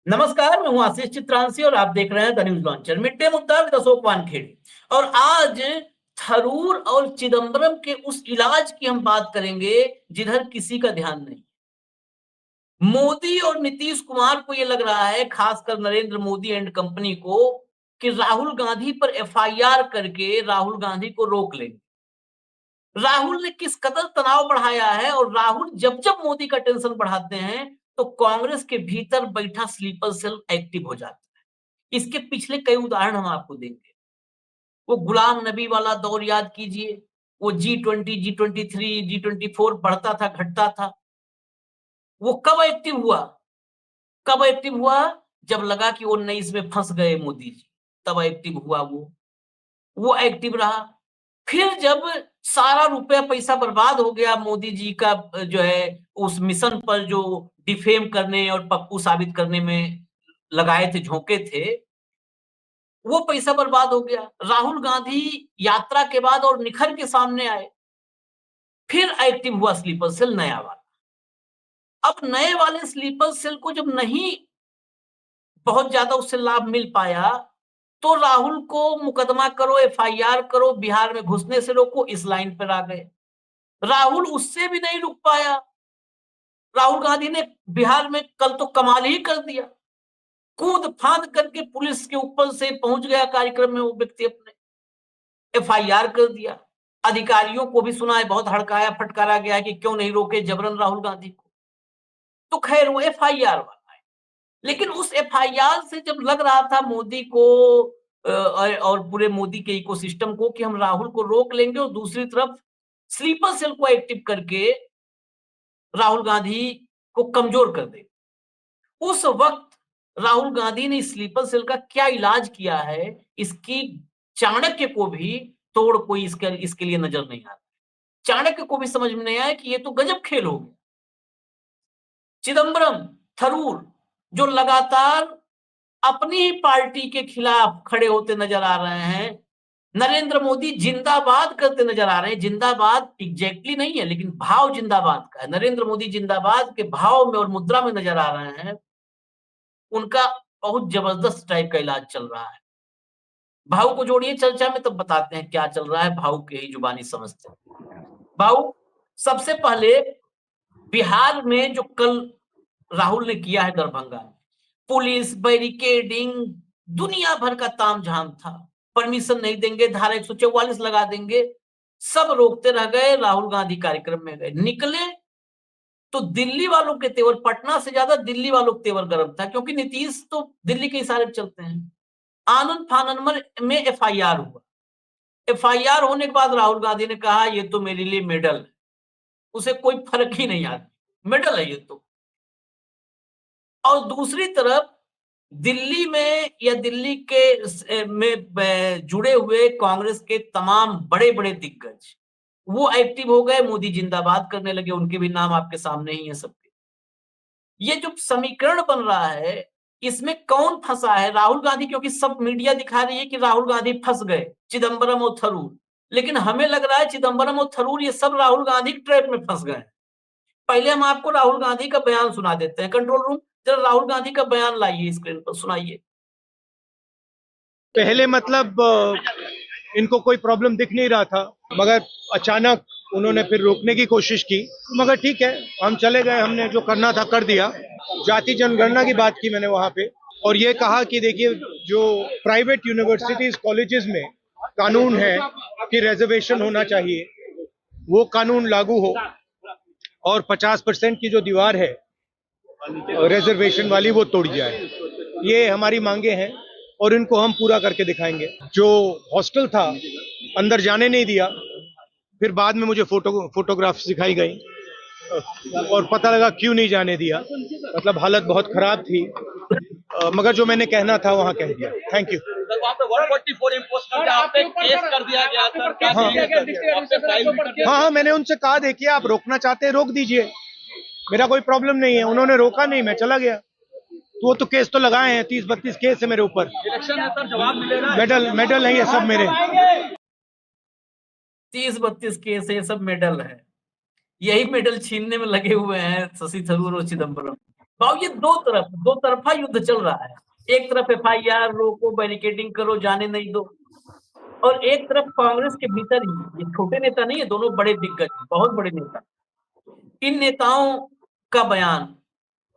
नमस्कार, मैं हूं आशीष चित्रांशी और आप देख रहे हैं the news launcher. Mid day मुद्दा विद अशोक वानखेड़े। और आज थरूर और चिदंबरम के उस इलाज की हम बात करेंगे जिधर किसी का ध्यान नहीं। मोदी और नीतीश कुमार को यह लग रहा है, खासकर नरेंद्र मोदी एंड कंपनी को, कि राहुल गांधी पर एफआईआर करके राहुल गांधी को रोक लेंगे। राहुल ने किस कदर तनाव बढ़ाया है, और राहुल जब जब मोदी का टेंशन बढ़ाते हैं तो कांग्रेस के भीतर बैठा स्लीपर सेल एक्टिव हो जाता है। इसके पिछले कई उदाहरण हम आपको देंगे। वो गुलाम नबी वाला दौर याद कीजिए। वो G20, G23, G24 बढ़ता था, घटता था। वो कब एक्टिव हुआ? कब एक्टिव हुआ? जब लगा कि 19 में फंस गए मोदी जी, तब एक्टिव हुआ वो एक्टिव रहा। फिर जब सारा रुपया पैसा बर्बाद हो गया मोदी जी का, जो है उस मिशन पर जो डिफेम करने और पप्पू साबित करने में लगाए थे, झोंके थे, वो पैसा बर्बाद हो गया। राहुल गांधी यात्रा के बाद और निखर के सामने आए। फिर एक्टिव हुआ स्लीपर सेल नया वाला। अब नए वाले स्लीपर सेल को जब नहीं बहुत ज्यादा उससे लाभ मिल पाया, तो राहुल को मुकदमा करो, एफआईआर करो, बिहार में घुसने से रोको, इस लाइन पर आ गए। राहुल उससे भी नहीं रुक पाया। राहुल गांधी ने बिहार में कल तो कमाल ही कर दिया। कूद फांद करके पुलिस के ऊपर से पहुंच गया कार्यक्रम में वो व्यक्ति, अपने एफआईआर कर दिया। अधिकारियों को भी सुना है, बहुत हड़काया फटकारा गया कि क्यों नहीं रोके जबरन राहुल गांधी को। तो खैर वो एफआईआर वाला है। लेकिन उस एफआईआर से जब लग रहा था मोदी को और पूरे मोदी के इकोसिस्टम को कि हम राहुल को रोक लेंगे, और दूसरी तरफ स्लीपर सेल को एक्टिव करके राहुल गांधी को कमजोर कर दे, उस वक्त राहुल गांधी ने स्लीपर सेल का क्या इलाज किया है, इसकी चाणक्य को भी तोड़ कोई इसके लिए नजर नहीं आता। चाणक्य को भी समझ में नहीं आया कि ये तो गजब खेल हो गया। चिदंबरम, थरूर, जो लगातार अपनी ही पार्टी के खिलाफ खड़े होते नजर आ रहे हैं, नरेंद्र मोदी जिंदाबाद करते नजर आ रहे हैं। जिंदाबाद एग्जैक्टली नहीं है, लेकिन भाव जिंदाबाद का है। नरेंद्र मोदी जिंदाबाद के भाव में और मुद्रा में नजर आ रहे हैं। उनका बहुत जबरदस्त टाइप का इलाज चल रहा है। भाऊ को जोड़िए चर्चा में, तब बताते हैं क्या चल रहा है। भाऊ के ही जुबानी समझते हैं। भाऊ, सबसे पहले बिहार में जो कल राहुल ने किया है दरभंगा, पुलिस बैरिकेडिंग, दुनिया भर का तामझाम था। परमिशन नहीं देंगे, धारा 144 लगा देंगे, सब रोकते रह गए। राहुल गांधी कार्यक्रम में गए, निकले तो दिल्ली वालों के तेवर, पटना से ज्यादा दिल्ली वालों के तेवर गर्म था, क्योंकि नीतीश तो दिल्ली के इशारे पे चलते हैं। आनंद फानन में एफआईआर हुआ। एफआईआर होने के बाद राहुल गांधी ने कहा ये तो मेरे लिए मेडल है, उसे कोई फर्क ही नहीं आता, मेडल है ये तो। और दूसरी तरफ दिल्ली में या दिल्ली के में जुड़े हुए कांग्रेस के तमाम बड़े बड़े दिग्गज वो एक्टिव हो गए, मोदी जिंदाबाद करने लगे। उनके भी नाम आपके सामने ही है सबके। ये जो समीकरण बन रहा है, इसमें कौन फंसा है? राहुल गांधी, क्योंकि सब मीडिया दिखा रही है कि राहुल गांधी फंस गए, चिदंबरम और थरूर। लेकिन हमें लग रहा है चिदंबरम और थरूर ये सब राहुल गांधी के ट्रैप में फंस गए। पहले हम आपको राहुल गांधी का बयान सुना देते हैं। कंट्रोल रूम, जरा राहुल गांधी का बयान लाइए, स्क्रीन पर सुनाइए। पहले मतलब इनको कोई प्रॉब्लम दिख नहीं रहा था, मगर अचानक उन्होंने फिर रोकने की कोशिश की। मगर ठीक है, हम चले गए, हमने जो करना था कर दिया। जाति जनगणना की बात की मैंने वहां पे, और ये कहा कि देखिए, जो प्राइवेट यूनिवर्सिटीज कॉलेजेस में कानून है कि रिजर्वेशन होना चाहिए, वो कानून लागू हो, और 50% की जो दीवार है रिजर्वेशन वाली वो तोड़ी जाए। ये हमारी मांगे हैं और इनको हम पूरा करके दिखाएंगे। जो हॉस्टल था अंदर जाने नहीं दिया, फिर बाद में मुझे फोटोग्राफ्स दिखाई गई और पता लगा क्यों नहीं जाने दिया। मतलब हालत बहुत खराब थी, मगर जो मैंने कहना था वहां कह दिया। Thank you. वहाँ पे 144 इम्पोज करके आप पे केस कर दिया गया सर। क्या हाँ, मैंने उनसे कहा देखिए, आप रोकना चाहते हैं रोक दीजिए, मेरा कोई प्रॉब्लम नहीं है। उन्होंने रोका नहीं, मैं चला गया। तो वो तो केस तो लगाए हैं, 30-32 केस है मेरे ऊपर। इलेक्शन है सर, जवाब मिलेगा। मेडल नहीं है सब मेरे। 30-32 केस है, सब मेडल है। यही मेडल छीनने में लगे हुए हैं शशि थरूर और चिदंबरम। ये दो तरफा युद्ध चल रहा है। एक तरफ एफआईआर रोको, बैरिकेडिंग करो, जाने नहीं दो, और एक तरफ कांग्रेस के भीतर ही, ये छोटे नेता नहीं है, दोनों बड़े दिग्गज, बहुत बड़े नेता, इन नेताओं का बयान,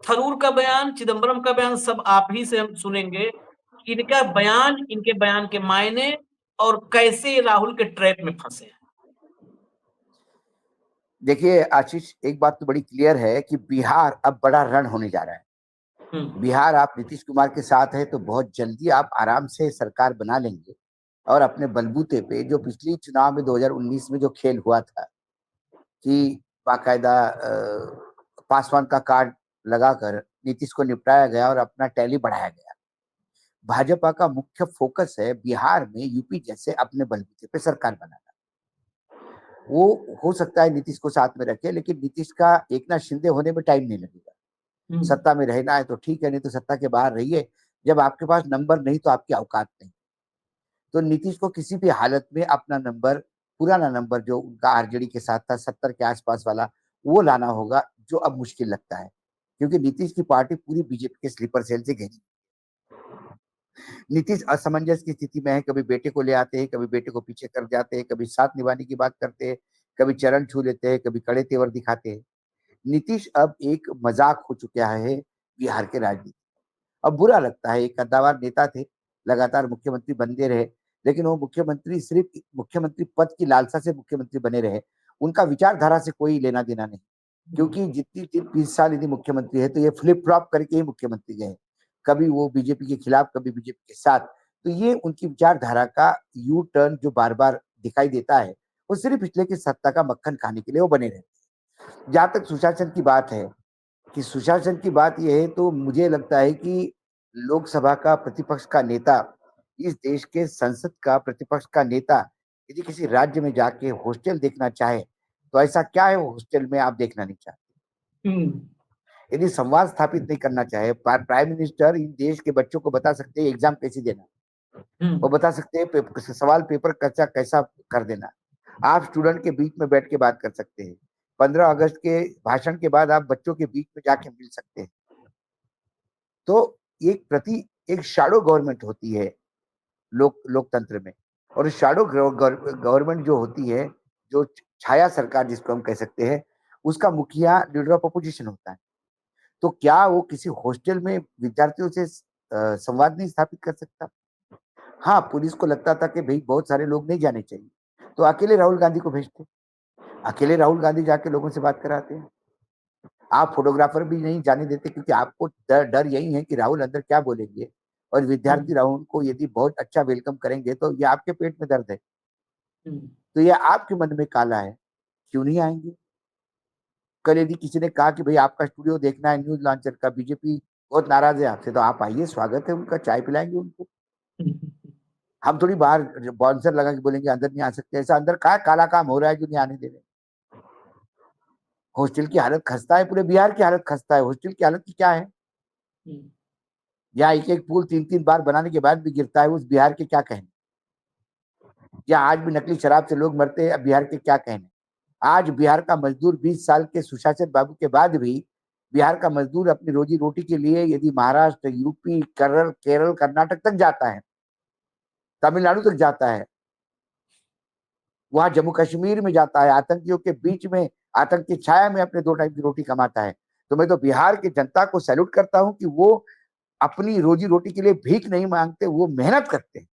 थरूर का बयान, चिदम्बरम का बयान, सब आप ही से हम सुनेंगे। इनका बयान, इनके बयान के मायने, और कैसे राहुल के ट्रैप में फंसे। देखिए आशीष, एक बात तो बड़ी क्लियर है कि बिहार अब बड़ा रण होने जा रहा है। बिहार आप नीतीश कुमार के साथ है तो बहुत जल्दी आप आराम से सरकार बना लेंगे, और अपने बलबूते पे जो पिछली चुनाव में 2019 में जो खेल हुआ था कि बाकायदा पासवान का कार्ड लगाकर नीतीश को निपटाया गया और अपना टैली बढ़ाया गया। भाजपा का मुख्य फोकस है बिहार में यूपी जैसे अपने बलबूते पे सरकार बनाना। वो हो सकता है नीतीश को साथ में रखे, लेकिन नीतीश का एकनाथ शिंदे होने में टाइम नहीं लगेगा। सत्ता में रहना है तो ठीक है, नहीं तो सत्ता के बाहर रहिए। जब आपके पास नंबर नहीं तो आपकी औकात नहीं। तो नीतीश को किसी भी हालत में अपना नंबर, पुराना नंबर जो उनका आरजेडी के साथ था 70 के आसपास वाला, वो लाना होगा, जो अब मुश्किल लगता है, क्योंकि नीतीश की पार्टी पूरी बीजेपी के स्लीपर सेल से घिरी। नीतीश असमंजस की स्थिति में है, कभी बेटे को ले आते हैं, कभी बेटे को पीछे कर जाते हैं, कभी साथ निभाने की बात करते हैं, कभी चरण छू लेते हैं, कभी कड़े तेवर दिखाते हैं। नीतीश अब एक मजाक हो चुका है बिहार के राजनीति। अब बुरा लगता है, एक कद्दावर नेता थे, लगातार मुख्यमंत्री बनते रहे, लेकिन वो मुख्यमंत्री सिर्फ मुख्यमंत्री पद की लालसा से मुख्यमंत्री बने रहे। उनका विचारधारा से कोई लेना देना नहीं, क्योंकि जितनी 20 साल यदि मुख्यमंत्री है तो ये फ्लिप फ्लॉप करके ही मुख्यमंत्री गए, कभी वो बीजेपी के खिलाफ, कभी बीजेपी के साथ। तो ये उनकी विचारधारा का यू टर्न जो बार बार दिखाई देता है, वो सिर्फ इसलिए कि सत्ता का मक्खन खाने के लिए वो बने रहते। जहां तक सुशासन की बात है, कि सुशासन की बात यह है, तो मुझे लगता है कि लोकसभा का प्रतिपक्ष का नेता, इस देश के संसद का प्रतिपक्ष का नेता, यदि किसी राज्य में जाके हॉस्टल देखना चाहे तो ऐसा क्या है वो हॉस्टल में आप देखना नहीं चाहते। यदि संवाद स्थापित नहीं करना चाहे, प्राइम मिनिस्टर इन देश के बच्चों को बता सकते हैं एग्जाम कैसे देना, वो बता सकते हैं सवाल पेपर कैसा कैसा कर देना। आप स्टूडेंट के बीच में बैठ के बात कर सकते हैं। 15 अगस्त के भाषण के बाद आप बच्चों के बीच में जाके मिल सकते हैं। तो एक शैडो गवर्नमेंट होती है लोकतंत्र में, और शैडो गवर्नमेंट जो होती है, जो छाया सरकार जिसको हम कह सकते हैं, उसका मुखिया लीडर ऑफ अपोजिशन होता है। तो क्या वो किसी हॉस्टल में विद्यार्थियों से संवाद नहीं स्थापित कर सकता? हाँ, पुलिस को लगता था कि भाई बहुत सारे लोग नहीं जाने चाहिए, तो अकेले राहुल गांधी को भेजते, अकेले राहुल गांधी जाके लोगों से बात कराते हैं। आप फोटोग्राफर भी नहीं जाने देते, क्योंकि आपको डर यही है कि राहुल अंदर क्या बोलेंगे, और विद्यार्थी राहुल को यदि बहुत अच्छा वेलकम करेंगे तो ये आपके पेट में दर्द है, तो ये आपके मन में काला है, क्यों नहीं आएंगे? कल यदि किसी ने कहा कि भाई आपका स्टूडियो देखना है न्यूज लॉन्चर का, बीजेपी बहुत नाराज है आपसे, तो आप आइए, स्वागत है उनका, चाय पिलाएंगे उनको। हम थोड़ी बाहर बाउंसर लगा के बोलेंगे अंदर नहीं आ सकते। ऐसा अंदर का काला काम हो रहा है जो नहीं आने दे रहे। हॉस्टल की हालत खस्ता है, पूरे बिहार की हालत खस्ता है, हॉस्टल की हालत की क्या है? यहाँ एक पुल 3-3 बार बनाने के बाद भी गिरता है, उस बिहार के क्या कहने? या आज भी नकली शराब से लोग मरते हैं, बिहार के क्या कहने? आज बिहार का मजदूर 20 साल के सुशासन बाबू के बाद भी बिहार का मजदूर अपनी रोजी रोटी के लिए यदि महाराष्ट्र, यूपी, केरल, कर्नाटक तक जाता है, तमिलनाडु तक जाता है, वहां जम्मू कश्मीर में जाता है, आतंकियों के बीच में, आतंक की छाया में अपने 2 टाइम की रोटी कमाता है, तो मैं तो बिहार की जनता को सैल्यूट करता हूं कि वो अपनी रोजी रोटी के लिए भीख नहीं मांगते, वो मेहनत करते हैं।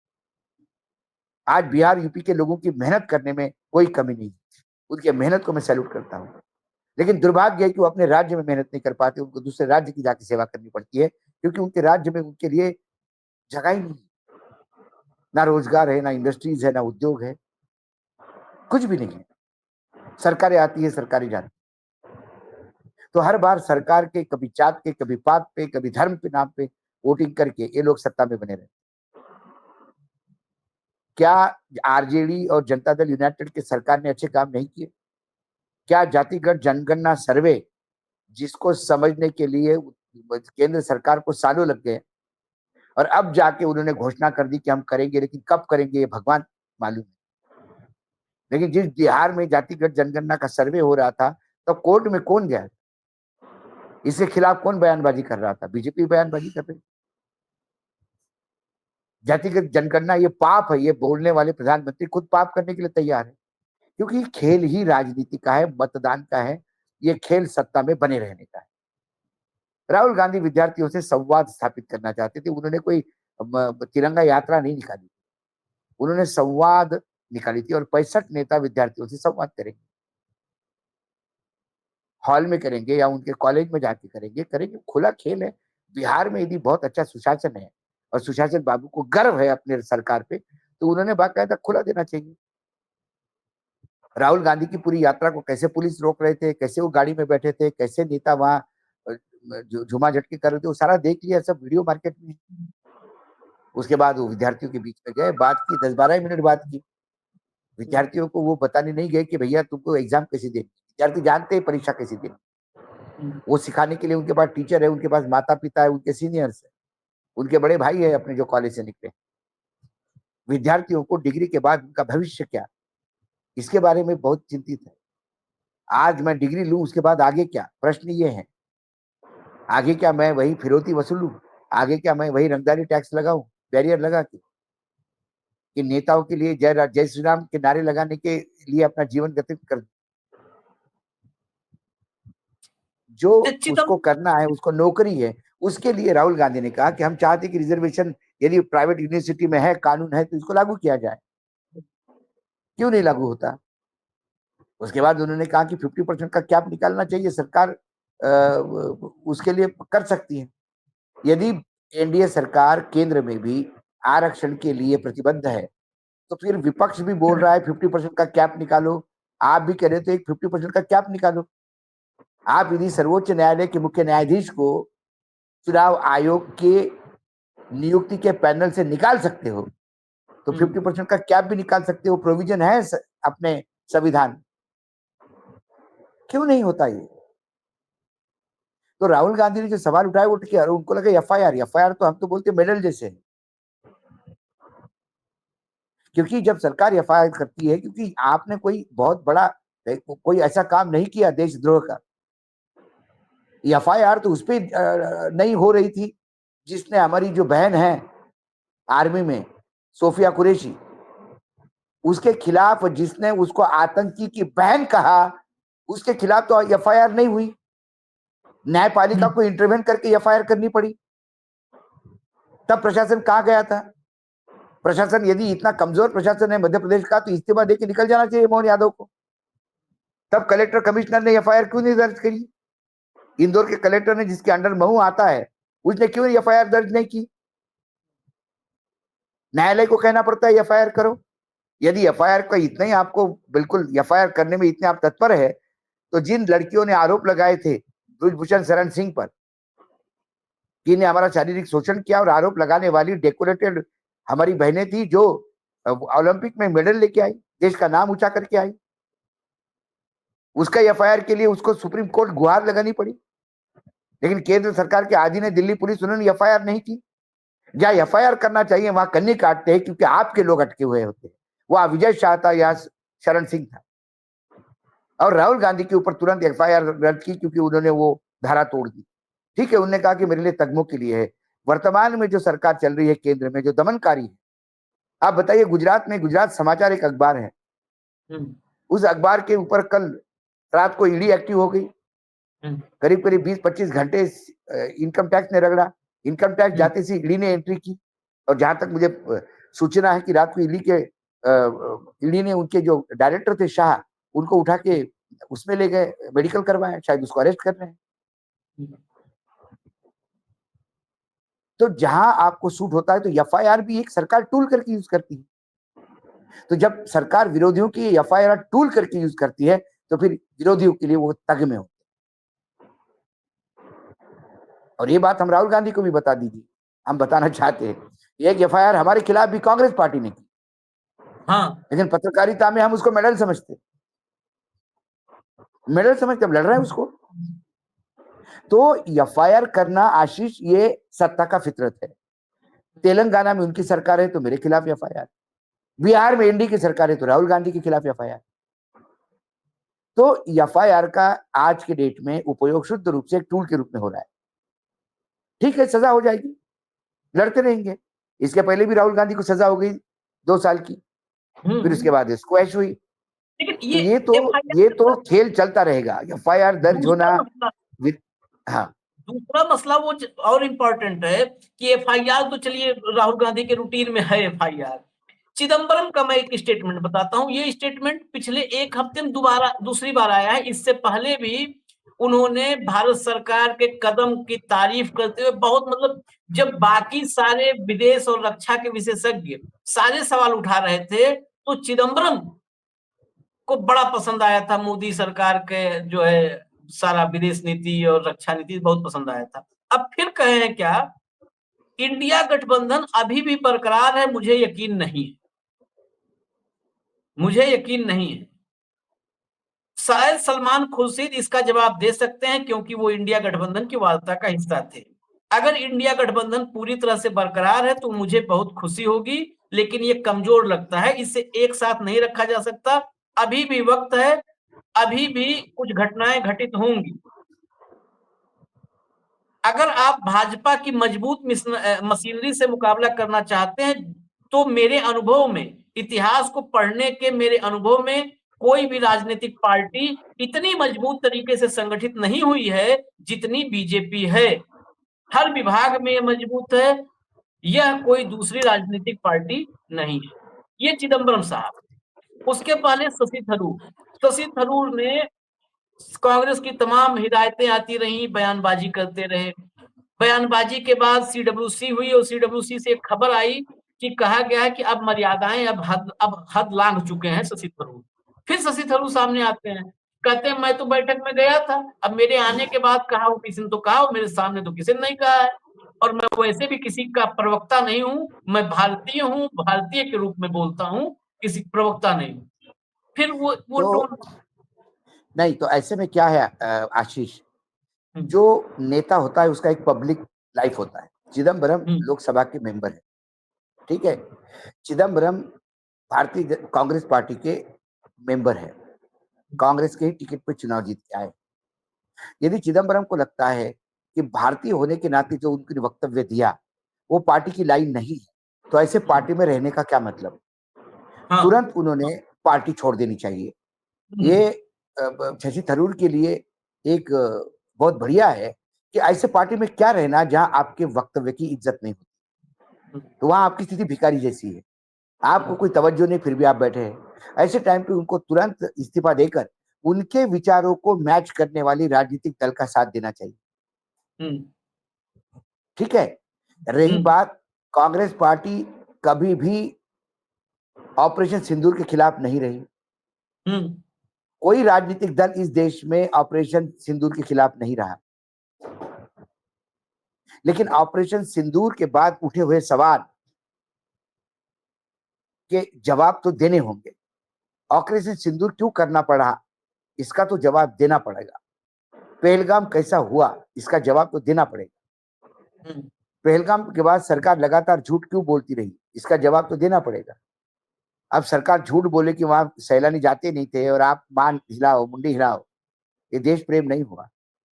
आज बिहार यूपी के लोगों की मेहनत करने में कोई कमी नहीं, उनकी मेहनत को मैं सैल्यूट करता हूं। लेकिन दुर्भाग्य है कि वो अपने राज्य में मेहनत नहीं कर पाते, उनको दूसरे राज्य की जाके सेवा करनी पड़ती है, क्योंकि उनके राज्य में उनके लिए जगह ही नहीं, ना रोजगार है, ना इंडस्ट्रीज है, ना उद्योग है, कुछ भी नहीं है। सरकारें आती है, सरकारें जाती, तो हर बार सरकार के कभी जात के, कभी पात पे, कभी धर्म के नाम पे वोटिंग करके ये लोग सत्ता में बने रहे। क्या आरजेडी और जनता दल यूनाइटेड के सरकार ने अच्छे काम नहीं किए? क्या जातिगत जनगणना सर्वे, जिसको समझने के लिए केंद्र सरकार को सालों लग गए, और अब जाके उन्होंने घोषणा कर दी कि हम करेंगे, लेकिन कब करेंगे ये भगवान मालूम है। लेकिन जिस बिहार में जातिगत जनगणना का सर्वे हो रहा था, तो कोर्ट में कौन गया? इसके खिलाफ कौन बयानबाजी कर रहा था? बीजेपी बयानबाजी कर रही। जातिगत जनगणना ये पाप है, ये बोलने वाले प्रधानमंत्री खुद पाप करने के लिए तैयार है, क्योंकि खेल ही राजनीति का है, मतदान का है, ये खेल सत्ता में बने रहने का है। राहुल गांधी विद्यार्थियों से संवाद स्थापित करना चाहते थे, उन्होंने कोई तिरंगा यात्रा नहीं निकाली, उन्होंने संवाद निकाली थी। और 65 नेता विद्यार्थियों से संवाद करेंगे, हॉल में करेंगे या उनके कॉलेज में जाके करेंगे, खुला खेल है। बिहार में यदि बहुत अच्छा सुशासन है और सुशासन बाबू को गर्व है अपने सरकार पे, तो उन्होंने बाकायदा खुला देना चाहिए। राहुल गांधी की पूरी यात्रा को कैसे पुलिस रोक रहे थे, कैसे वो गाड़ी में बैठे थे, कैसे नेता वहां झुमा झटके कर रहे थे, वो सारा देख लिया, सब वीडियो मार्केट में। उसके बाद वो विद्यार्थियों के बीच में गए, बात की, 10-12 मिनट बात की। विद्यार्थियों को वो बताने नहीं गए कि भैया तुमको एग्जाम कैसे देनी, विद्यार्थी जानते हैं परीक्षा कैसे देनी। वो सिखाने के लिए उनके पास टीचर है, उनके पास माता पिता है, उनके सीनियर्स है, उनके बड़े भाई है अपने जो कॉलेज से निकले। विद्यार्थियों को डिग्री के बाद उनका भविष्य क्या, इसके बारे में बहुत चिंतित है। आज मैं डिग्री लूं, उसके बाद आगे क्या, प्रश्न ये है। आगे क्या मैं वही फिरौती वसूलूं, आगे क्या मैं वही रंगदारी टैक्स लगाऊं, बैरियर लगा के, कि नेताओं के लिए जय श्री राम के नारे लगाने के लिए अपना जीवन व्यतीत कर। जो उसको करना है, उसको नौकरी है, उसके लिए राहुल गांधी ने कहा कि हम चाहते कि रिजर्वेशन यदि प्राइवेट यूनिवर्सिटी में है, कानून है, तो इसको लागू किया जाए। क्यों नहीं लागू होता? उसके बाद उन्होंने कहा कि 50% का कैप निकालना चाहिए, सरकार उसके लिए कर सकती है। यदि एनडीए सरकार केंद्र में भी आरक्षण के लिए प्रतिबद्ध है, तो फिर विपक्ष भी बोल रहा है 50% का कैप निकालो, आप भी कह रहे थे 50% का कैप निकालो। आप यदि सर्वोच्च न्यायालय के मुख्य न्यायाधीश को चुनाव आयोग के नियुक्ति के पैनल से निकाल सकते हो, तो 50% का कैप भी निकाल सकते हो, प्रोविजन है अपने संविधान। क्यों नहीं होता ये? तो राहुल गांधी ने जो सवाल उठाया वो किया, उनको लगा एफआईआर तो हम तो बोलते मेडल जैसे है। क्योंकि जब सरकार एफआईआर करती है, क्योंकि आपने कोई बहुत बड़ा कोई ऐसा काम नहीं किया देशद्रोह का। एफआईआर तो उस पर नहीं हो रही थी जिसने हमारी जो बहन है आर्मी में, सोफिया कुरैशी, उसके खिलाफ, जिसने उसको आतंकी की बहन कहा, उसके खिलाफ तो एफआईआर नहीं हुई। न्यायपालिका को इंटरवेंट करके एफआईआर करनी पड़ी। तब प्रशासन कहां गया था? प्रशासन, यदि इतना कमजोर प्रशासन है मध्य प्रदेश का, तो इस्तीफा देके निकल जाना चाहिए मोहन यादव को। तब कलेक्टर कमिश्नर ने एफआईआर क्यों नहीं दर्ज करी? इंदौर के कलेक्टर ने, जिसके अंडर महू आता है, उसने क्यों एफआईआर दर्ज नहीं की? न्यायालय को कहना पड़ता है एफआईआर करो। यदि एफआईआर का इतना ही आपको, बिल्कुल एफआईआर करने में इतने आप तत्पर है, तो जिन लड़कियों ने आरोप लगाए थे ब्रिजभूषण शरण सिंह पर कि ने हमारा शारीरिक शोषण किया, और आरोप लगाने वाली डेकोरेटेड हमारी बहनें थी जो ओलंपिक में मेडल लेके आई, देश का नाम ऊंचा करके आई, उसका एफआईआर के लिए उसको सुप्रीम कोर्ट गुहार लगानी पड़ी। लेकिन केंद्र सरकार के आधीन है दिल्ली पुलिस, उन्होंने एफआईआर नहीं की। जहां एफआईआर करना चाहिए वहां कन्नी काटते हैं, क्योंकि आपके लोग अटके हुए होते हैं। वहां विजय शाह था या शरण सिंह था, और राहुल गांधी के ऊपर तुरंत एफआईआर रद्द की क्योंकि उन्होंने वो धारा तोड़ दी। ठीक है, उन्होंने कहा कि मेरे लिए तगमों के लिए है। वर्तमान में जो सरकार चल रही है केंद्र में, जो दमनकारी है, आप बताइए, गुजरात में गुजरात समाचार एक अखबार है, उस अखबार के ऊपर कल रात को ईडी एक्टिव हो गई। करीब करीब 20-25 घंटे इनकम टैक्स ने रगड़ा। इनकम टैक्स जाते से ईडी ने एंट्री की, और जहां तक मुझे सूचना है कि रात को ईडी ने उनके जो डायरेक्टर थे शाह, उनको उठा के उसमें ले गए, मेडिकल करवाया, शायद उसको अरेस्ट कर रहे हैं। तो जहां आपको सूट होता है, तो एफआईआर भी एक सरकार टूल करके यूज करती है। तो जब सरकार विरोधियों की एफआईआर टूल करके यूज करती है, तो फिर विरोधियों के लिए वो तग में होते हैं। और ये बात हम राहुल गांधी को भी बता दीजिए, हम बताना चाहते हैं। एक एफआईआर हमारे खिलाफ भी कांग्रेस पार्टी ने की, हाँ, लेकिन पत्रकारिता में हम उसको मेडल समझते, हम लड़ रहे हैं उसको। तो एफआईआर करना, आशीष, ये सत्ता का फितरत है। तेलंगाना में उनकी सरकार है तो मेरे खिलाफ एफआईआर, बिहार में एनडीए की सरकार है तो राहुल गांधी के खिलाफ एफआईआर। तो एफआईआर का आज के डेट में उपयोग शुद्ध रूप से एक टूल के रूप में हो रहा है। ठीक है, सजा हो जाएगी, लड़ते रहेंगे। इसके पहले भी राहुल गांधी को सजा हो गई 2 साल की, फिर उसके बाद स्क्वैश हुई। लेकिन तो ये तो खेल चलता रहेगा। एफआईआर दर्ज होना हाँ, दूसरा मसला वो और इम्पोर्टेंट है कि एफआईआर तो चलिए राहुल गांधी के रूटीन में है एफआईआर। चिदम्बरम का मैं एक स्टेटमेंट बताता हूं। ये स्टेटमेंट पिछले एक हफ्ते में दूसरी बार आया है। इससे पहले भी उन्होंने भारत सरकार के कदम की तारीफ करते हुए बहुत, मतलब जब बाकी सारे विदेश और रक्षा के विशेषज्ञ सारे सवाल उठा रहे थे, तो चिदम्बरम को बड़ा पसंद आया था। मोदी सरकार के जो है सारा विदेश नीति और रक्षा नीति बहुत पसंद आया था। अब फिर कहे हैं क्या, इंडिया गठबंधन अभी भी बरकरार है? मुझे यकीन नहीं है, मुझे यकीन नहीं है। शायद सलमान खुर्शीद इसका जवाब दे सकते हैं, क्योंकि वो इंडिया गठबंधन की वार्ता का हिस्सा थे। अगर इंडिया गठबंधन पूरी तरह से बरकरार है तो मुझे बहुत खुशी होगी, लेकिन ये कमजोर लगता है। इसे एक साथ नहीं रखा जा सकता। अभी भी वक्त है, अभी भी कुछ घटनाएं घटित होंगी। अगर आप भाजपा की मजबूत मशीनरी से मुकाबला करना चाहते हैं, तो मेरे अनुभव में, इतिहास को पढ़ने के मेरे अनुभव में, कोई भी राजनीतिक पार्टी इतनी मजबूत तरीके से संगठित नहीं हुई है जितनी बीजेपी है। हर विभाग में ये मजबूत है। यह कोई दूसरी राजनीतिक पार्टी नहीं है। ये चिदम्बरम साहब। उसके पहले शशि थरूर ने कांग्रेस की तमाम हिदायतें आती रही, बयानबाजी करते रहे। बयानबाजी के बाद सीडब्ल्यूसी हुई और सीडब्ल्यूसी से एक खबर आई कि कहा गया है कि अब मर्यादाएं, अब हद लांघ चुके हैं शशि थरूर। फिर शशि थरूर सामने आते हैं, कहते हैं मैं तो बैठक में गया था, अब मेरे आने के बाद कहा हो किसी ने तो कहा हो, मेरे सामने तो किसी ने नहीं कहा है, और मैं वैसे भी किसी का प्रवक्ता नहीं हूं। मैं भारतीय हूं, भारतीय के रूप में बोलता हूं, किसी प्रवक्ता नहीं हूं। फिर वो तो नहीं, तो ऐसे में क्या है आशीष, जो नेता होता है उसका एक पब्लिक लाइफ होता है। चिदम्बरम लोकसभा के मेंबर है, ठीक है। चिदम्बरम भारतीय कांग्रेस पार्टी के मेंबर है, कांग्रेस के ही टिकट पर चुनाव जीत के आए। यदि चिदम्बरम को लगता है कि भारतीय होने के नाते जो उनके वक्तव्य दिया वो पार्टी की लाइन नहीं है, तो ऐसे पार्टी में रहने का क्या मतलब। तुरंत उन्होंने पार्टी छोड़ देनी चाहिए। ये शशि थरूर के लिए एक बहुत बढ़िया है कि ऐसे पार्टी में क्या रहना जहां आपके वक्तव्य की इज्जत नहीं होती। तो वहां आपकी स्थिति भिखारी जैसी है, आपको कोई तवज्जो नहीं, फिर भी आप बैठे हैं। ऐसे टाइम पे उनको तुरंत इस्तीफा देकर उनके विचारों को मैच करने वाली राजनीतिक दल का साथ देना चाहिए। ठीक है। रही बात, कांग्रेस पार्टी कभी भी ऑपरेशन सिंदूर के खिलाफ नहीं रही। कोई राजनीतिक दल इस देश में ऑपरेशन सिंदूर के खिलाफ नहीं रहा, लेकिन ऑपरेशन सिंदूर के बाद उठे हुए सवाल के जवाब तो देने होंगे। ऑपरेशन सिंदूर क्यों करना पड़ा, इसका तो जवाब देना पड़ेगा। पहलगाम कैसा हुआ, इसका जवाब तो देना पड़ेगा। पहलगाम के बाद सरकार लगातार झूठ क्यों बोलती रही, इसका जवाब तो देना पड़ेगा। अब सरकार झूठ बोले कि वहां सैलानी जाते नहीं थे और आप मान हिलाओ, मुंडी हिलाओ, ये देश प्रेम नहीं हुआ।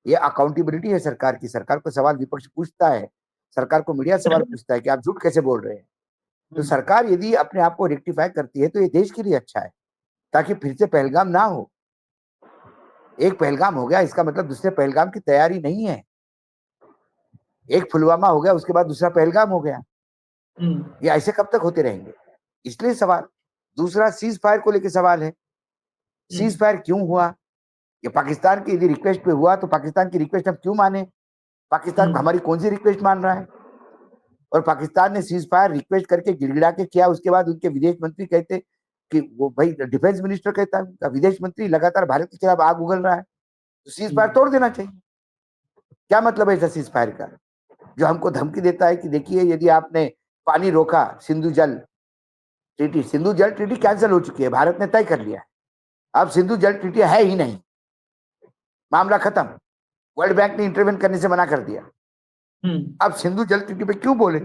ये अकाउंटेबिलिटी है सरकार की। सरकार को सवाल विपक्ष पूछता है, सरकार को मीडिया सवाल पूछता है कि आप झूठ कैसे बोल रहे हैं। तो सरकार यदि अपने आप को रेक्टिफाई करती है तो ये देश के लिए अच्छा है, ताकि फिर से पहलगाम ना हो। एक पहलगाम हो गया, इसका मतलब दूसरे पहलगाम की तैयारी नहीं है। एक पुलवामा हो गया, उसके बाद दूसरा पहलगाम हो गया। ये ऐसे कब तक होते रहेंगे, इसलिए सवाल। दूसरा सीज फायर को लेकर सवाल है, सीज फायर क्यों हुआ। ये पाकिस्तान की यदि रिक्वेस्ट पे हुआ तो पाकिस्तान की रिक्वेस्ट हम क्यों माने। पाकिस्तान हमारी कौन सी रिक्वेस्ट मान रहा है। और पाकिस्तान ने सीज फायर रिक्वेस्ट करके गिड़गिड़ा के किया, उसके बाद उनके विदेश मंत्री कहते कि वो भाई, डिफेंस मिनिस्टर कहता है विदेश मंत्री लगातार भारत के खिलाफ आग उगल रहा है, तो सीज फायर तोड़ देना चाहिए। क्या मतलब है ऐसा सीज फायर का, जो हमको धमकी देता है कि देखिए यदि आपने पानी रोका, सिंधु जल ट्रीटी कैंसिल हो चुकी है, भारत ने तय कर लिया है, अब सिंधु जल ट्रीटी है ही नहीं, मामला खत्म। वर्ल्ड बैंक ने इंटरवेन करने से मना कर दिया। अब सिंधु जल ट्रीटी पे क्यों बोले।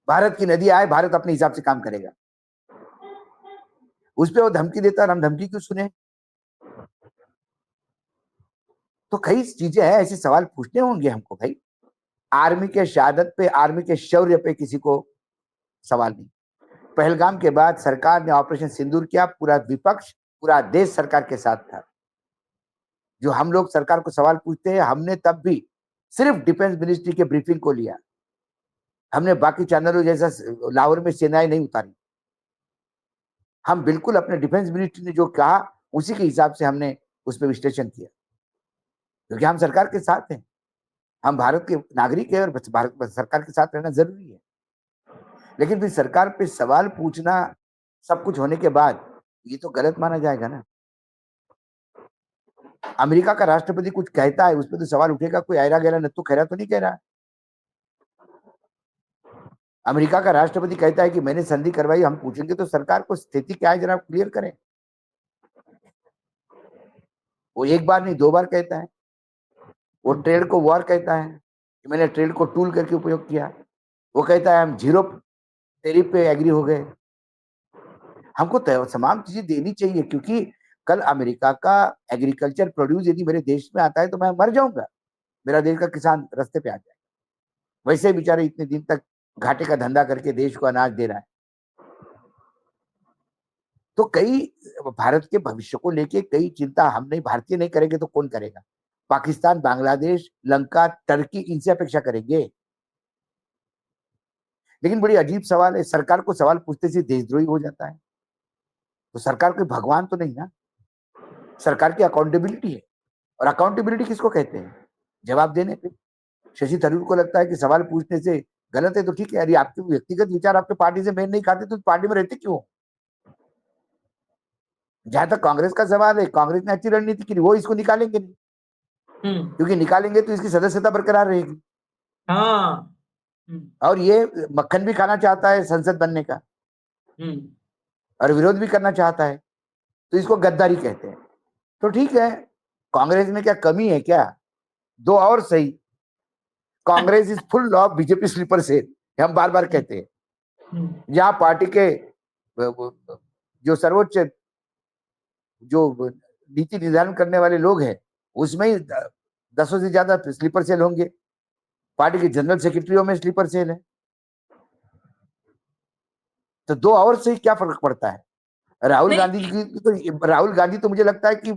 भारत की नदी आए, भारत अपने हिसाब से काम करेगा। उस पे वो धमकी देता है, हम धमकी क्यों सुने। तो कई चीजें हैं, ऐसे सवाल पूछने होंगे हमको भाई। आर्मी के शहादत पे, आर्मी के शौर्य पे किसी को सवाल नहीं। पहलगाम के बाद सरकार ने ऑपरेशन सिंदूर किया, पूरा विपक्ष, पूरा देश सरकार के साथ था। जो हम लोग सरकार को सवाल पूछते हैं, हमने तब भी सिर्फ डिफेंस मिनिस्ट्री के ब्रीफिंग को लिया, हमने बाकी चैनलों जैसा लाहौर में सेनाएं नहीं उतारी। हम बिल्कुल अपने डिफेंस मिनिस्ट्री ने जो कहा उसी के हिसाब से हमने उस पर विश्लेषण किया, क्योंकि हम सरकार के साथ हैं, हम भारत के नागरिक हैं और भारत सरकार के साथ रहना जरूरी है। लेकिन फिर सरकार पे सवाल पूछना सब कुछ होने के बाद, ये तो गलत माना जाएगा ना। अमेरिका का राष्ट्रपति कुछ कहता है, उस पर तो सवाल उठेगा। कोई आयरा गहरा नत्थु खैरा तो नहीं कह रहा है। अमेरिका का राष्ट्रपति कहता है कि मैंने संधि करवाई, हम पूछेंगे तो सरकार को स्थिति क्या है जरा क्लियर करें। वो एक बार नहीं 2 बार कहता है। वो ट्रेड को वॉर कहता है कि मैंने ट्रेड को टूल करके उपयोग किया। वो कहता है हम 0 टैरिफ पे एग्री हो गए। हमको तमाम चीजें देनी चाहिए, क्योंकि कल अमेरिका का एग्रीकल्चर प्रोड्यूस यदि मेरे देश में आता है तो मैं मर जाऊंगा, मेरा देश का किसान रास्ते पे आ जाएगा। वैसे बेचारे इतने दिन तक घाटे का धंधा करके देश को अनाज दे रहा है। तो कई भारत के भविष्य को लेके कई चिंता हम नहीं, भारतीय नहीं करेंगे तो कौन करेगा? पाकिस्तान, बांग्लादेश, लंका, टर्की इनसे अपेक्षा करेंगे। लेकिन बड़ी अजीब सवाल है, सरकार को सवाल पूछते से देशद्रोही हो जाता है। तो सरकार कोई भगवान तो नहीं ना, सरकार की अकाउंटेबिलिटी है। और अकाउंटेबिलिटी किसको कहते हैं? जवाब देने पे। शशि थरूर को लगता है कि सवाल पूछने से गलत है तो ठीक है, अरे आपके व्यक्तिगत विचार आपके पार्टी से मेल नहीं खाते तो पार्टी में रहते क्यों? जहां तक कांग्रेस का सवाल है, कांग्रेस ने अच्छी रणनीति की, वो इसको निकालेंगे नहीं, क्योंकि निकालेंगे तो इसकी सदस्यता बरकरार रहेगी। हाँ। और ये मक्खन भी खाना चाहता है संसद बनने का, और विरोध भी करना चाहता है, तो इसको गद्दारी कहते हैं। तो ठीक है, कांग्रेस में क्या कमी है क्या? 2 और सही। Congress is full of BJP sleeper cell, हम बार बार कहते हैं। जहां पार्टी के जो सर्वोच्च जो नीति निर्धारण करने वाले लोग हैं, उसमें ही 10 से ज्यादा स्लीपर सेल होंगे। पार्टी के जनरल सेक्रेटरियों में स्लीपर सेल है। तो 2 और से क्या फर्क पड़ता है? राहुल गांधी तो मुझे लगता है कि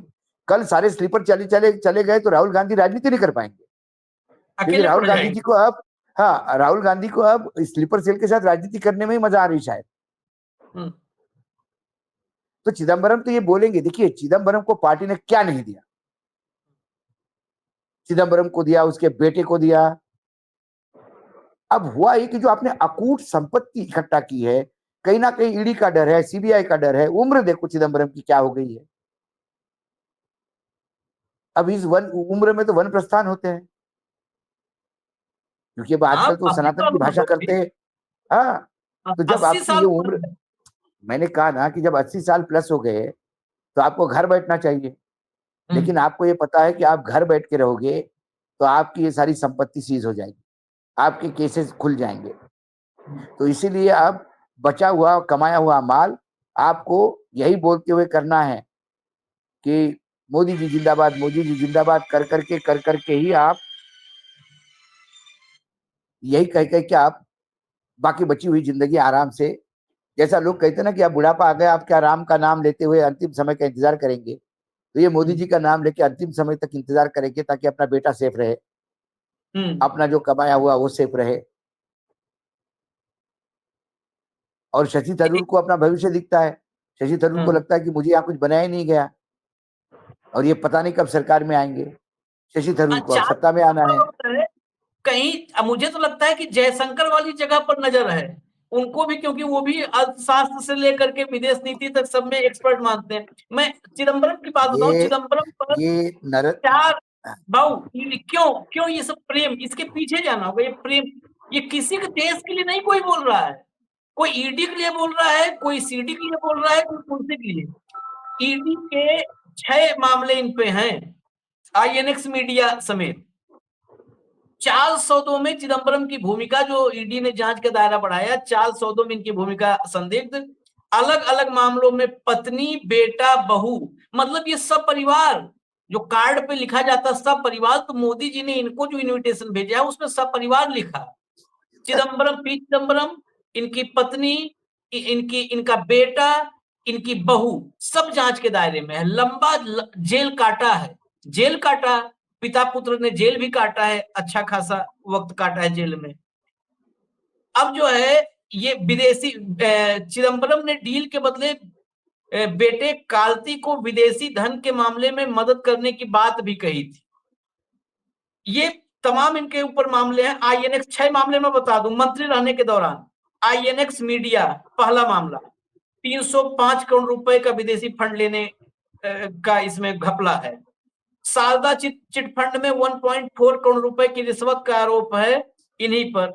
कल सारे स्लीपर चले गए तो राहुल गांधी राजनीति नहीं कर पाएंगे, क्योंकि राहुल गांधी जी को अब, हाँ, राहुल गांधी को अब स्लीपर सेल के साथ राजनीति करने में ही मजा आ रही शायद। तो चिदम्बरम तो ये बोलेंगे। देखिए, चिदम्बरम को पार्टी ने क्या नहीं दिया? चिदम्बरम को दिया, उसके बेटे को दिया। अब हुआ ये कि जो आपने अकूट संपत्ति इकट्ठा की है, कहीं ना कहीं ईडी का डर है, सीबीआई का डर है। उम्र देखो चिदम्बरम की क्या हो गई है। अब इस उम्र में तो वन प्रस्थान होते हैं, क्योंकि अब आजकल तो सनातन की भाषा करते हैं। हाँ, तो जब आपकी ये उम्र, मैंने कहा ना कि जब 80 साल प्लस हो गए तो आपको घर बैठना चाहिए। लेकिन आपको ये पता है कि आप घर बैठ के रहोगे तो आपकी ये सारी संपत्ति सीज हो जाएगी, आपके केसेस खुल जाएंगे। तो इसीलिए अब बचा हुआ कमाया हुआ माल आपको यही बोलते हुए करना है कि मोदी जी जिंदाबाद, मोदी जी जिंदाबाद कर करके ही आप यही कह के आप बाकी बची हुई जिंदगी आराम से, जैसा लोग कहते हैं ना कि आप बुढ़ापा आ गया, आप क्या राम का नाम लेते हुए अंतिम समय का इंतजार करेंगे, तो ये मोदी जी का नाम लेके अंतिम समय तक इंतजार करेंगे, ताकि अपना बेटा सेफ रहे, अपना जो कमाया हुआ वो सेफ रहे। और शशि थरूर को अपना भविष्य दिखता है। शशि थरूर को लगता है कि मुझे यहाँ कुछ बनाया ही नहीं गया, और ये पता नहीं कब सरकार में आएंगे। शशि थरूर को सत्ता में आना है। कहीं मुझे तो लगता है कि जयशंकर वाली जगह पर नजर है उनको भी, क्योंकि वो भी अर्थशास्त्र से लेकर के विदेश नीति तक सब में एक्सपर्ट मानते हैं। मैं चिदम्बरम की बात बताऊं, चिदम्बरम पर चार बाबू, क्यों ये सब प्रेम, इसके पीछे जाना होगा। ये प्रेम, ये किसी के देश के लिए नहीं कोई बोल रहा है। कोई ईडी के लिए बोल रहा है, कोई सीडी के लिए बोल रहा है, कोई पुलिस के लिए। ईडी के 6 मामले इन पे हैं, आईएनएक्स मीडिया समेत। चाल सौदों में चिदम्बरम की भूमिका, जो ईडी ने जांच का दायरा बढ़ाया, चाल सौदों में इनकी भूमिका संदिग्ध। अलग अलग मामलों में पत्नी, बेटा, बहू, मतलब ये सब परिवार जो कार्ड पे लिखा जाता सब परिवार, तो मोदी जी ने इनको जो इनविटेशन भेजा है उसमें सब परिवार लिखा। चिदम्बरम, पी चिदम्बरम, इनकी पत्नी, इनका बेटा, इनकी बहू, सब जांच के दायरे में है। लंबा जेल काटा है, जेल काटा, पिता पुत्र ने जेल भी काटा है, अच्छा खासा वक्त काटा है जेल में। अब जो है ये विदेशी चिदम्बरम ने डील के बदले बेटे कार्ति को विदेशी धन के मामले में मदद करने की बात भी कही थी। ये तमाम इनके ऊपर मामले हैं। आईएनएक्स 6 मामले में बता दूं, मंत्री रहने के दौरान आईएनएक्स मीडिया पहला मामला, 305 करोड़ रुपए का विदेशी फंड लेने का इसमें घपला है। शारदा चिट फंड में 1.4 करोड़ रुपए की रिश्वत का आरोप है इन्हीं पर,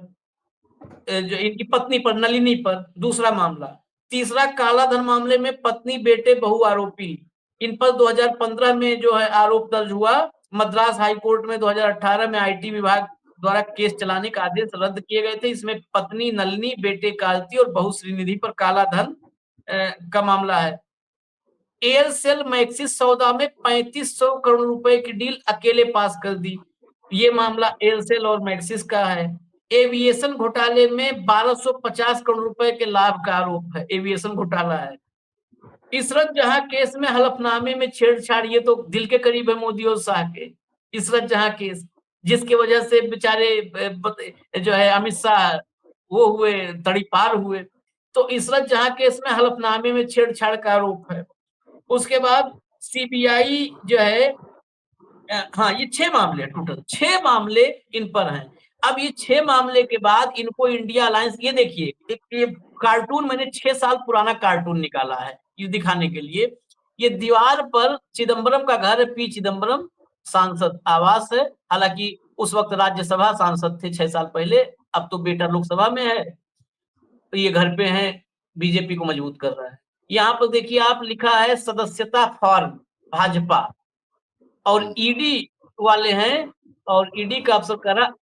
जो इनकी पत्नी पर, नलिनी पर, दूसरा मामला। तीसरा काला धन मामले में पत्नी बेटे बहु आरोपी, इन पर 2015 में जो है आरोप दर्ज हुआ। मद्रास हाई कोर्ट में 2018 में आईटी विभाग द्वारा केस चलाने का आदेश रद्द किए गए थे। इसमें पत्नी नलिनी, बेटे कार्ति और बहू श्रीनिधि पर काला धन का मामला है। एयरसेल मैक्सिस सौदा में 3500 करोड़ रुपए की डील अकेले पास कर दी, ये मामला एयरसेल और मैक्सिस का है। एविएशन घोटाले में 1250 करोड़ रुपए के लाभ का आरोप है, एविएशन घोटाला है। इशरत जहां केस में हलफनामे में छेड़छाड़, ये तो दिल के करीब है मोदी और शाह के। इशरत जहां केस, जिसकी वजह से बेचारे जो है अमित शाह वो हुए, तड़ीपार हुए। तो इशरत जहां केस में हलफनामे में छेड़छाड़ का आरोप है। उसके बाद सीबीआई जो है, हाँ ये 6 मामले, टोटल 6 मामले इन पर हैं। अब ये 6 मामले के बाद इनको इंडिया अलायंस, ये देखिए ये कार्टून मैंने 6 साल पुराना कार्टून निकाला है ये दिखाने के लिए। ये दीवार पर चिदम्बरम का घर है, पी चिदम्बरम सांसद आवास है। हालांकि उस वक्त राज्यसभा सांसद थे 6 साल पहले, अब तो बेटा लोकसभा में है, तो ये घर पे हैं, बीजेपी को मजबूत कर रहा है। यहाँ पर देखिए आप, लिखा है सदस्यता फॉर्म भाजपा, और ईडी वाले हैं, और ईडी का अफसर कह रहा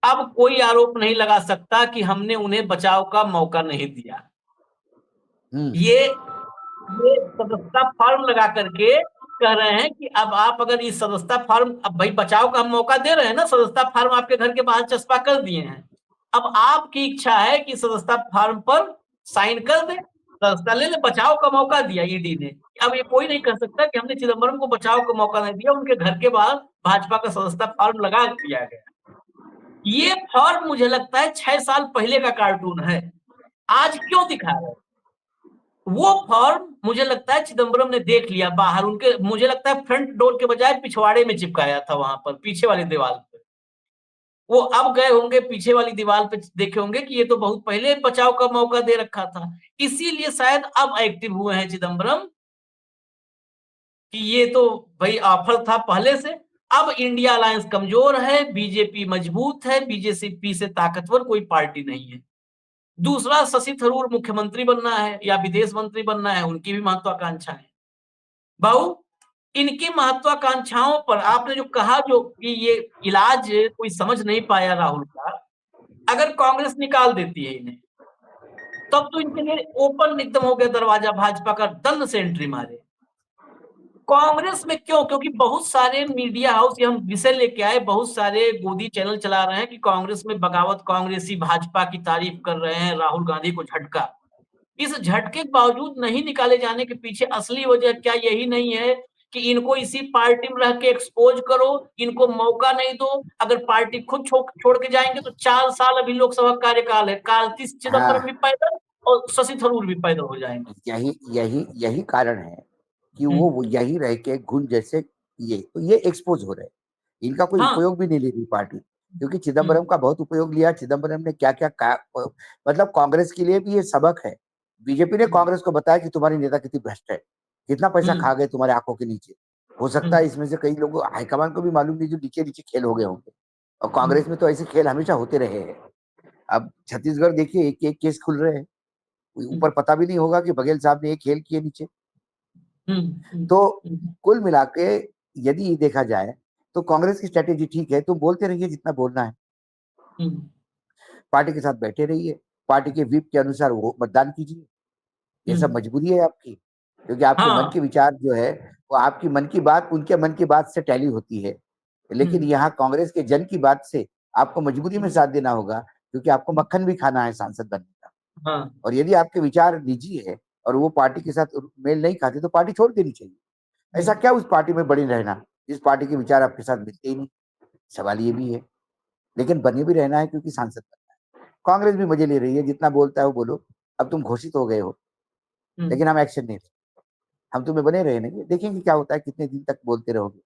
अब कोई आरोप नहीं लगा सकता कि हमने उन्हें बचाव का मौका नहीं दिया। ये सदस्यता फॉर्म लगा करके कह रहे हैं कि अब आप अगर इस सदस्यता फॉर्म, अब भाई बचाव का हम मौका दे रहे हैं ना, सदस्यता फॉर्म आपके घर के बाहर चस्पा कर दिए हैं, अब आपकी इच्छा है कि सदस्यता फॉर्म पर साइन कर दे, सदस्यता ले ले, बचाव का मौका दिया ईडी ने। अब ये कोई नहीं कह सकता कि हमने चिदम्बरम को बचाव का मौका नहीं दिया, उनके घर के बाहर भाजपा का सदस्यता फॉर्म लगा दिया गया। ये फॉर्म मुझे लगता है 6 साल पहले का कार्टून है, आज क्यों दिखा रहे? वो फॉर्म मुझे लगता है चिदम्बरम ने देख लिया बाहर, उनके मुझे लगता है फ्रंट डोर के बजाय पिछवाड़े में चिपकाया था, वहां पर पीछे वाली दीवार पे। वो अब गए होंगे पीछे वाली दीवार पे, देखे होंगे कि ये तो बहुत पहले बचाव का मौका दे रखा था, इसीलिए शायद अब एक्टिव हुए हैं चिदम्बरम कि ये तो भाई ऑफर था पहले से। अब इंडिया अलायंस कमजोर है, बीजेपी मजबूत है, बीजेपी से ताकतवर कोई पार्टी नहीं है। दूसरा, शशि थरूर मुख्यमंत्री बनना है या विदेश मंत्री बनना है, उनकी भी महत्वाकांक्षा है। बाबू, इनकी महत्वाकांक्षाओं पर आपने जो कहा, जो कि ये इलाज कोई समझ नहीं पाया राहुल का, अगर कांग्रेस निकाल देती है इन्हें, तब तो इनके लिए ओपन एकदम हो गया दरवाजा, भाजपा का दंड से एंट्री मारे। कांग्रेस में क्यों? क्योंकि बहुत सारे मीडिया हाउस, ये हम विषय लेके आए, बहुत सारे गोदी चैनल चला रहे हैं कि कांग्रेस में बगावत, कांग्रेसी भाजपा की तारीफ कर रहे हैं, राहुल गांधी को झटका। इस झटके के बावजूद नहीं निकाले जाने के पीछे असली वजह क्या यही नहीं है कि इनको इसी पार्टी में रह के एक्सपोज करो, इनको मौका नहीं दो, अगर पार्टी खुद छोड़ के जाएंगे तो 4 साल अभी लोकसभा कार्यकाल है, कार्ति चिदम्बरम भी पैदल और शशि थरूर भी पैदल हो जाएंगे। यही यही यही कारण है कि वो यही रह के घुन जैसे ये एक्सपोज हो रहे हैं। इनका कोई हाँ। उपयोग भी नहीं ले रही पार्टी, क्योंकि चिदम्बरम का बहुत उपयोग लिया। चिदम्बरम ने क्या क्या मतलब कांग्रेस के लिए भी ये सबक है। बीजेपी ने कांग्रेस को बताया कि तुम्हारी नेता कितनी भ्रष्ट है, कितना पैसा खा गए तुम्हारे आंखों के नीचे। हो सकता है इसमें से कई लोग हाईकमान को भी मालूम नहीं, जो नीचे नीचे खेल हो गए होंगे। और कांग्रेस में तो ऐसे खेल हमेशा होते रहे हैं। अब छत्तीसगढ़ देखिए, एक एक केस खुल रहे हैं, ऊपर पता भी नहीं होगा कि बघेल साहब ने एक खेल किए नीचे। तो कुल मिला के यदि देखा जाए तो कांग्रेस की स्ट्रेटेजी ठीक है, तुम बोलते रहिए जितना बोलना है, पार्टी के साथ बैठे रहिए, पार्टी के व्हिप के अनुसार वो मतदान कीजिए, ये सब मजबूरी है आपकी। क्योंकि आपके मन हाँ। के विचार जो है वो आपकी मन की बात उनके मन की बात से टैली होती है। लेकिन यहाँ कांग्रेस के जन की बात से आपको मजबूरी में साथ देना होगा, क्योंकि आपको मक्खन भी खाना है सांसद बनने का। हाँ। और यदि आपके विचार निजी है और वो पार्टी के साथ मेल नहीं खाते, तो पार्टी छोड़ देनी चाहिए। ऐसा क्या उस पार्टी में बने रहना जिस पार्टी के विचार आपके साथ मिलते ही नहीं? सवाल ये भी है। लेकिन बने भी रहना है क्योंकि सांसद बनना है। कांग्रेस भी मजे ले रही है, जितना बोलता है वो बोलो, अब तुम घोषित हो गए हो, लेकिन हम एक्शन नहीं लेंगे। हम तुम्हें बने रहेंगे, देखेंगे क्या होता है, कितने दिन तक बोलते रहोगे।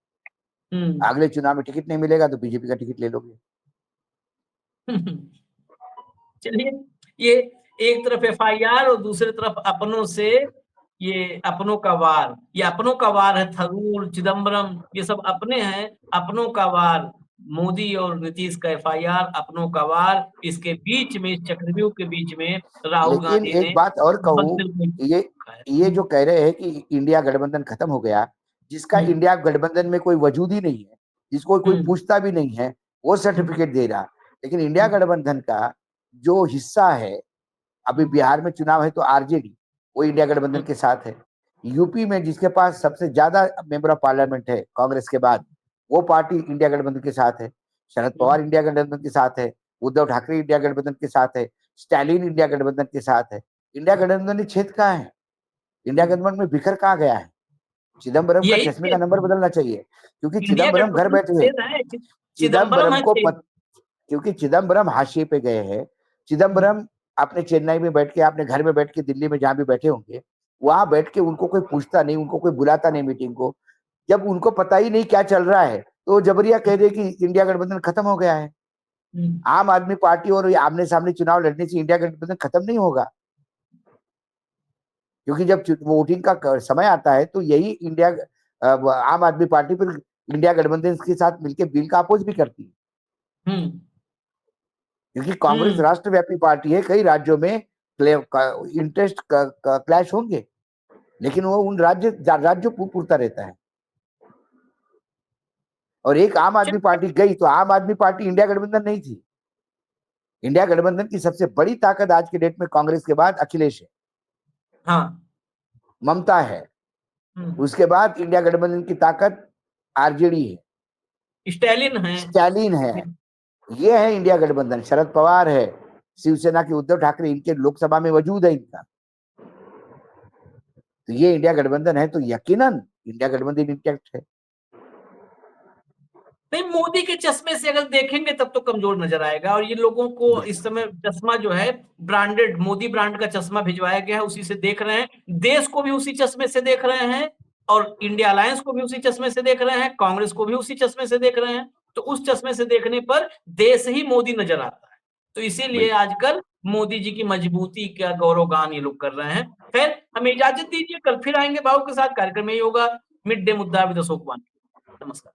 अगले चुनाव में टिकट नहीं मिलेगा तो बीजेपी का टिकट ले लोगे। चलिए, ये एक तरफ एफआईआर और दूसरी तरफ अपनों से ये अपनों का वार, ये अपनों का वार है। थरूर, चिदम्बरम, ये सब अपने हैं। अपनों का वार मोदी और नीतीश का एफआईआर, अपनों का वार। इसके बीच में, इस चक्रव्यूह के बीच में राहुल लेकिन गांधी ने एक बात और कहूं, भद्र को ये जो कह रहे हैं कि इंडिया गठबंधन खत्म हो गया, जिसका इंडिया गठबंधन में कोई वजूद ही नहीं है, जिसको कोई पूछता भी नहीं है, वो सर्टिफिकेट दे रहा। लेकिन इंडिया गठबंधन का जो हिस्सा है, अभी बिहार में चुनाव है तो आरजेडी वो इंडिया गठबंधन के साथ है। यूपी में जिसके पास सबसे ज्यादा मेंबर ऑफ पार्लियामेंट है कांग्रेस के बाद, वो पार्टी इंडिया गठबंधन के साथ है। शरद पवार इंडिया गठबंधन के साथ है, उद्धव ठाकरे इंडिया गठबंधन के साथ है, स्टालिन इंडिया गठबंधन के साथ है। इंडिया गठबंधन में छेद कहाँ है? इंडिया गठबंधन में बिखर कहाँ गया है? चिदम्बरम का यही चश्मे का नंबर बदलना चाहिए, क्योंकि इंडिया चिदम्बरम घर गठबंधन बैठे हुए, है। चिदम्बरम है क्योंकि चिदम्बरम हाशिए पे गए हैं। चिदम्बरम अपने चेन्नई में बैठ के, अपने घर में बैठ के, दिल्ली में जहां भी बैठे होंगे, वहां बैठ के उनको कोई पूछता नहीं, उनको कोई बुलाता नहीं मीटिंग को। जब उनको पता ही नहीं क्या चल रहा है तो जबरिया कह दे कि इंडिया गठबंधन खत्म हो गया है। आम आदमी पार्टी और आमने सामने चुनाव लड़ने से इंडिया गठबंधन खत्म नहीं होगा, क्योंकि जब वोटिंग का समय आता है तो यही इंडिया आम आदमी पार्टी फिर इंडिया गठबंधन के साथ मिलकर बिल का अपोज भी करती है। क्योंकि कांग्रेस राष्ट्रव्यापी पार्टी है, कई राज्यों में इंटरेस्ट क्लैश होंगे, लेकिन वो उन राज्यों पूरता रहता है। और एक आम आदमी पार्टी गई तो आम आदमी पार्टी इंडिया गठबंधन नहीं थी। इंडिया गठबंधन की सबसे बड़ी ताकत आज के डेट में कांग्रेस के बाद अखिलेश है, हाँ, ममता है, उसके बाद इंडिया गठबंधन की ताकत आरजेडी है, स्टालिन है। ये है इंडिया गठबंधन। शरद पवार है, शिवसेना के उद्धव ठाकरे, इनके लोकसभा में वजूद है इनका। तो ये इंडिया गठबंधन है, तो यकीनन इंडिया गठबंधन इंटैक्ट है। नहीं, मोदी के चश्मे से अगर देखेंगे तब तो कमजोर नजर आएगा। और ये लोगों को इस समय चश्मा जो है ब्रांडेड, मोदी ब्रांड का चश्मा भिजवाया गया है, उसी से देख रहे हैं। देश को भी उसी चश्मे से देख रहे हैं, और इंडिया अलायंस को भी उसी चश्मे से देख रहे हैं, कांग्रेस को भी उसी चश्मे से देख रहे हैं। तो उस चश्मे से देखने पर देश ही मोदी नजर आता है। तो इसीलिए आजकल मोदी जी की मजबूती का गौरवगान ये लोग कर रहे हैं। खैर, हमें इजाजत दीजिए, कल फिर आएंगे भाव के साथ। कार्यक्रम में ही होगा मिड डे मुद्दा विद अशोक वानी। नमस्कार।